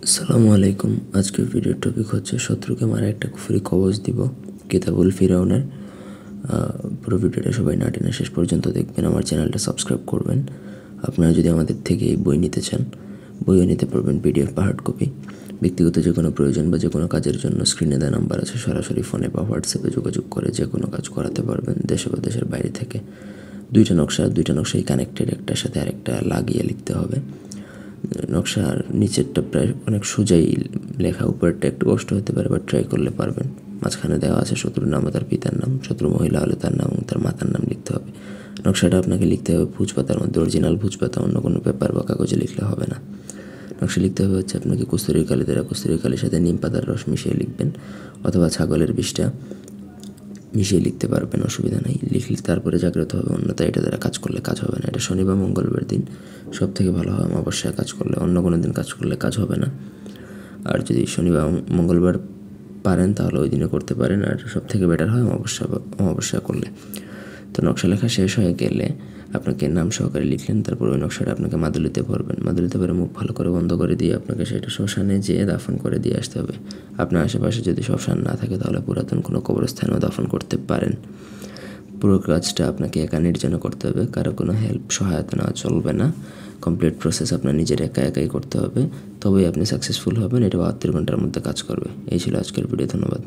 আসসালামু আলাইকুম। আজকের ভিডিওর টপিক হচ্ছে শত্রুকে মারা একটা কুফরি কবজ দিব, কিতাবুল ফিরাউনের। পুরো ভিডিওটা সবাই না টেনে শেষ পর্যন্ত দেখবেন। আমার চ্যানেলটা সাবস্ক্রাইব করবেন। আপনারা যদি আমাদের থেকে এই বই নিতে চান, বইও নিতে পারবেন, পিডিএফ বা হার্ড কপি। ব্যক্তিগত যে কোনো প্রয়োজন বা যে কোনো কাজের জন্য স্ক্রিনে দেওয়া নাম্বার আছে, সরাসরি ফোনে বা হোয়াটসঅ্যাপে যোগাযোগ করে যে কোনো কাজ করাতে পারবেন, দেশে বা দেশের বাইরে থেকে। দুইটা নকশাই কানেক্টেড, একটার সাথে আরেকটা লাগিয়ে লিখতে হবে। নকশার নিচেরটা প্রায় অনেক সোজাই লেখা, উপরেরটা একটু কষ্ট হতে পারে, বাট ট্রাই করলে পারবেন। মাঝখানে দেওয়া আছে শত্রুর নাম ও তার পিতার নাম। শত্রু মহিলা হলে তার নাম এবং তার মাতার নাম লিখতে হবে। নকশাটা আপনাকে লিখতে হবে ভুজ পাতার মধ্যে, অরিজিনাল ভুজ পাতা, অন্য কোনো পেপার বা কাগজে লিখলে হবে না। নকশা লিখতে হবে হচ্ছে আপনাকে কস্তুরীর কালি দ্বারা, কস্তুরীর কালির সাথে নিম পাতার রস মিশিয়ে লিখবেন, অথবা ছাগলের বিষটা মিশিয়ে লিখতে পারবেন, অসুবিধা নেই। লিখলে তারপরে জাগ্রত হবে, অন্যথায় এটা দ্বারা কাজ করলে কাজ হবে না। এটা শনি বা মঙ্গলবার দিন সব থেকে ভালো হয় অমাবস্যায় কাজ করলে, অন্য কোনো দিন কাজ করলে কাজ হবে না। আর যদি শনি বা মঙ্গলবার পারেন তাহলে ওই দিনে করতে পারেন, আর সব থেকে বেটার হয় অমাবস্যা করলে। তো নকশা লেখা শেষ হয়ে গেলে আপনাকে নাম সহকারে লিখলেন, তারপর ওই নকশাটা আপনাকে মাদুলিতে ভরবেন। মাদুলিতে ভরে মুখ ভালো করে বন্ধ করে দিয়ে আপনাকে সেটা শ্মশানে যেয়ে দাফন করে দিয়ে আসতে হবে। আপনার আশেপাশে যদি শ্মশান না থাকে তাহলে পুরাতন কোনো কবরস্থানেও দাফন করতে পারেন। পুরো কাজটা আপনাকে একা নির্জনে করতে হবে, কারো কোনো সহায়তা নেওয়া চলবে না। কমপ্লিট প্রসেস আপনার নিজের একাই করতে হবে, তবেই আপনি সাকসেসফুল হবেন। এটা 72 ঘন্টার মধ্যে কাজ করবে। এই ছিল আজকের ভিডিও। ধন্যবাদ।